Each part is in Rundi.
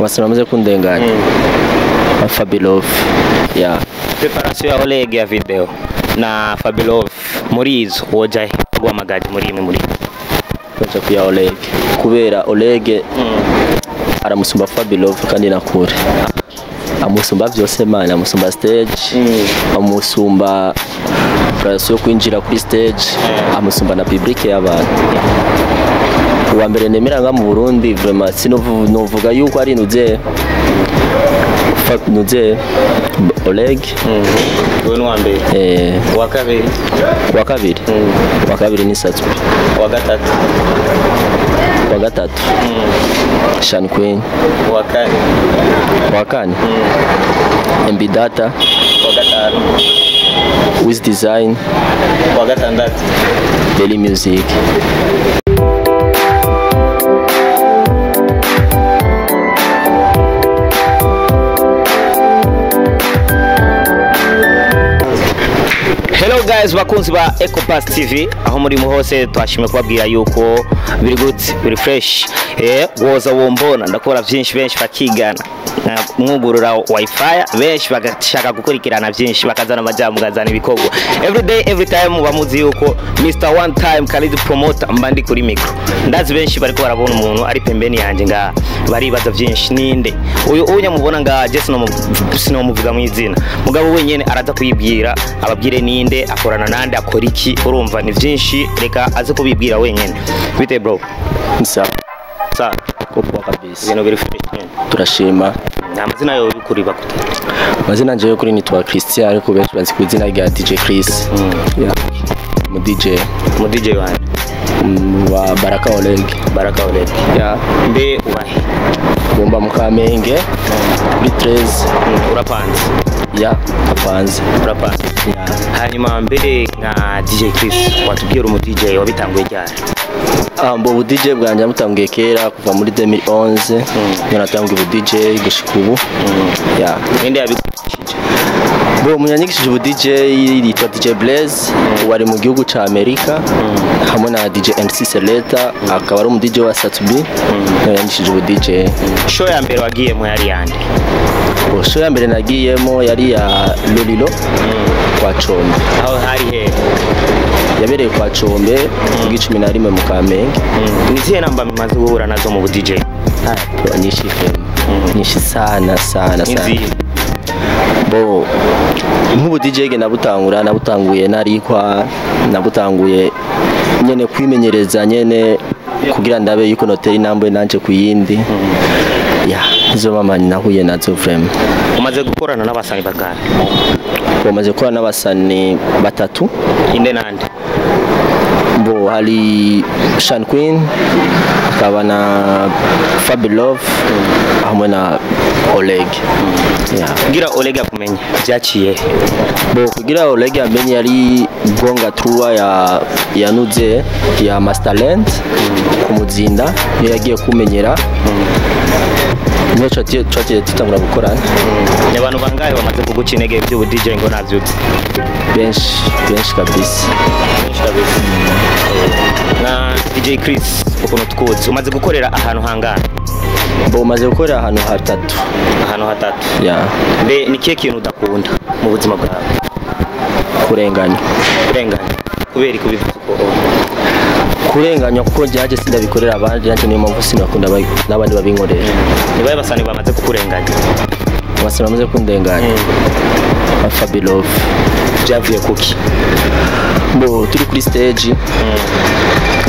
Abasana bamaze kundenganya. Fabilov. Yeah. Preparation ya Oleg ya video na Fabilov muri izo wojaye guhamagaje muri imwe muri. Kwanza kuya Oleg. Kubera Oleg aramusumba Fabilov kandi nakure. Amusumba vyose mana, amusumba stage, amusumba place yo kwinjira kuri stage, amusumba na public y'abantu. Uwa mbere nemera nga mu Burundi vraiment sinovuga yuko ari nuze Oleg. Wewe wa mbere. Wa kabiri. Wa kabiri. Wa kabiri ni Satspi. Wa gatatu. Wa gatatu. Sean Queen. Wa kane. Wa kane. MB Data. Wa gatanu. Wiz Design. Wa gatandatu. Daily Music. Hello guys, bakunzi ba Ecopass TV, aho muri mu hose twashimye kubabwira yuko biri good, biri fresh. Woza wombona ndakora byinshi benshi bakigana. Mwugurura wifi benshi bagashaka gukurikirana byinshi bakazana amajambo gazana ibikogwa. Every day every time bamuzi yuko Mr One Time Khalid promoter mbandi kuri micro. Ndazi benshi bariko barabona umuntu ari pembeni yanje nga baribaza byinshi ninde. Uyu unya mubona nga Jason no muvuga mu izina. Mugabo wenyene araza kuyibwira ababwire ninde akorana nande akora iki urumva ni byinshi reka aze kubibwira wenyene. Bite bro? Nsa. Sa Kopwa kabisa. Ibintu biri fresh. Turashima. Amazina yo bikuri bakute. Amazina nje yo kuri nitwa Christian ariko benshi bazi ku izina rya DJ Chris. Yeah. Mu DJ wanje. Wa Baraka Oleg. Baraka Oleg. Yeah. Mbe ubahe. Bomba mu Kamenge. Kuri 13. Urapanze. Yeah, apanze. Urapanze. Yeah. Hanyuma mbere nka DJ Chris watubwira umu DJ wabitanguye cyane. Mbo DJ bwanje amutanguye kera kuva muri 2011. Yanatanguye DJ gushika ubu. Yeah. Ninde yabikishije? Bo munyanyigishije ubu DJ yitwa DJ Blaze wari mu gihugu ca Amerika. Hamwe na DJ MC Seleta akaba ari umu DJ wa Satspi. Yanyigishije ubu DJ. Show ya mbere wagiyemo yari yande? Bo show ya mbere nagiyemo yari ya Lolilo kwa Chombe. Aho hari he? Yabereye kwa Chombe ku 11 mu Kamenge. Nizihe namba mimaze guhura nazo mu DJ? Nyinshi nyinshi sana. Bo nk'ubu DJ ge nabutanguye nabutanguye nyene kwimenyereza nyene kugira ndabe yuko noteri nambwe nanje kuyindi. Ya izo mama nahuye nazo vraiment. Umaze gukorana n'abasani bagana? Umaze gukorana n'abasani batatu. Inde nande? Bo hari Sean Queen, akaba na Fabilov, hamwe na Oleg. Yeah. Kugira Oleg akumenye byaciye. Bo kugira Oleg amenye yari gonga truwa ya nuze ya Masterland kumuzinda yo yagiye kumenyera. Niyo cyagiye tutangura gukorana. Abantu bangahe bamaze kugucinege byo DJ ngo navyutse? Benshi kabisa. Na DJ Chris ukuntu twuze umaze gukorera ahantu hangana? Bo umaze gukorera ahantu hatatu. Ahantu hatatu. Yeah. Mbe ni kihe kintu udakunda mu buzima bwawe? Kurenganya. Kubera kubivuga ko kurenganya kuko jaje sindabikorera abandi nanje niyo mpamvu sinakunda n'abandi babinkorera. Nibaye basani bamaze kukurenganya? Basani bamaze kundenganya. Fabilov. Byavuye kuki? Bo turi kuri stage.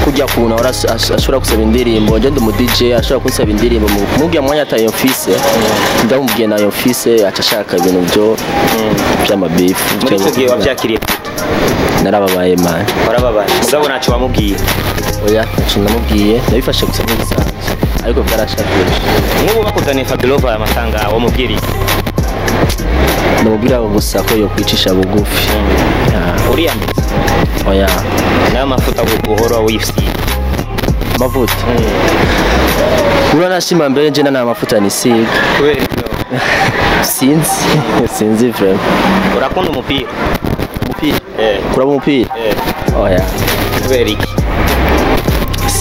Kujya kuna ashobora gusaba indirimbo nje mu DJ ashobora kunsaba indirimbo mubwiye mwanya atayo office ndamubwiye nayo office acashaka ibintu byo by'amabeef. Muri cyo gihe wabyakiriye? Narababaye man. Warababaye. Mugabo nacu bamubwiye? Oya nacu namubwiye nabifashe gusa nk'isanzwe ariko byarashakuje. Nk'ubu bakuzaniye Fabilov amasanga wamubwiriye? Namubwira gusa ko yo kwicisha bugufi. Uriyambitse? Oya. N'amafuta guhora wifisi? Mavuta. Uranashima mbere nje na mafuta nisiga. Kubera sinzi vraiment. Urakunda umupira? Kuraba umupira? Oya. Kubera iki?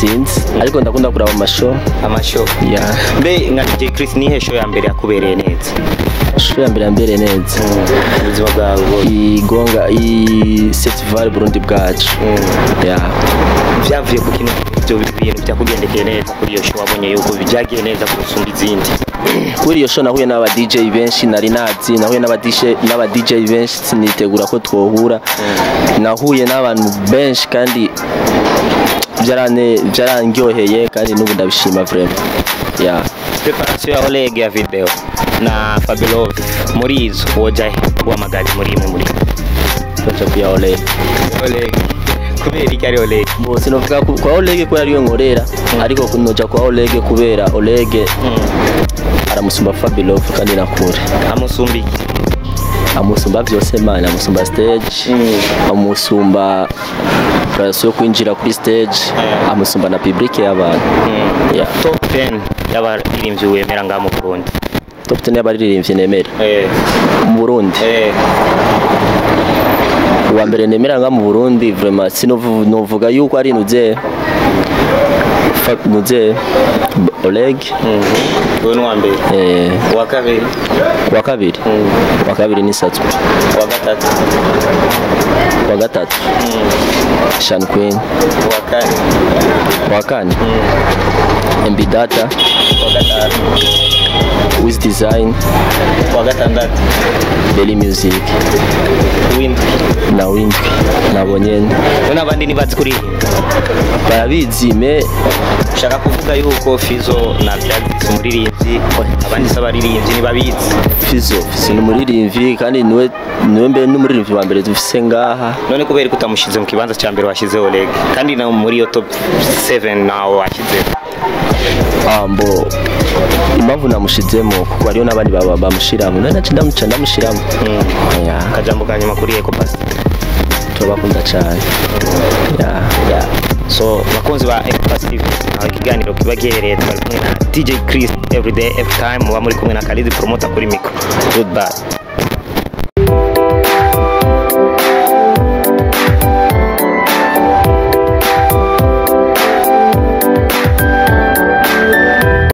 sinzi ariko ndakunda kuraba amashow. Yeah. Mbe nka DJ Chris nihe show ya mbere yakubereye neza? Show ya mbere yambereye neza Ubuzima bwawe igonga festival Burundi bwacu. Yeah. Byavuye ku kintu byo bintu byakugendekeye neza kuri iyo show wabonye yuko byagiye neza kurusumba izindi? Kuri iyo show nahuye n'aba DJ benshi nari nazi, nahuye n'aba DJ benshi sinitegura ko twohura. Nahuye n'abantu benshi kandi byarangyoheye kandi n'ubu ndabishima vraiment. Yeah. Preparation ya Oleg ya video na Fabio muri izo wojaye wamagaje muri imwe muri Tocha ya Oleg kubera iki ari Oleg? Bose novuga kwa Oleg ko yariyo nkorera ariko kunoja kwa Oleg kubera Oleg aramusumba Fabio kandi nakure. Amusumbi amusumba byose mana, amusumba stage, amusumba yo kwinjira kuri stage, amusumba na public y'abantu. Yeah. Top 10 y'abaririmbyi wemera nga mu Burundi? Top 10 y'abaririmbyi nemera mu Burundi? Uwa mbere nemera nga mu Burundi vraiment sinovuga yuko ari nuze Oleg. Uwo ni uwa mbere. Uwa kabiri ni Satsu. Uwa gatatu Shan Queen. Uwa kane MB Data. Wiz Design. Uwa gatandatu Belly Music. Windwi nabonye n'abandi nibazi kuri barabizi me ushaka kuvuga yuko Fizo na Byagisi umuririmbyi abandi s'abaririmbyi nibabizi. Fizo ni umuririmbyi kandi niwe mbere n'umuririmbyi wa mbere dufise ngaha. None kubera ko utamushize mu kibanza cya mbere washize Oleg kandi na muri yo top 7 nawo washize? Ambo impamvu namushizemo kuko ariyo n'abandi bamushiramo none ndamushiramo. Akajambo kanyuma kuri Ecopass turabakunda cyane. So bakunzi ba Ecopass TV aho ikiganiro kiba giherereye twari kumwe na DJ Chris every day every time muba muri kumwe na Khalid promoter kuri micro. Goodbye.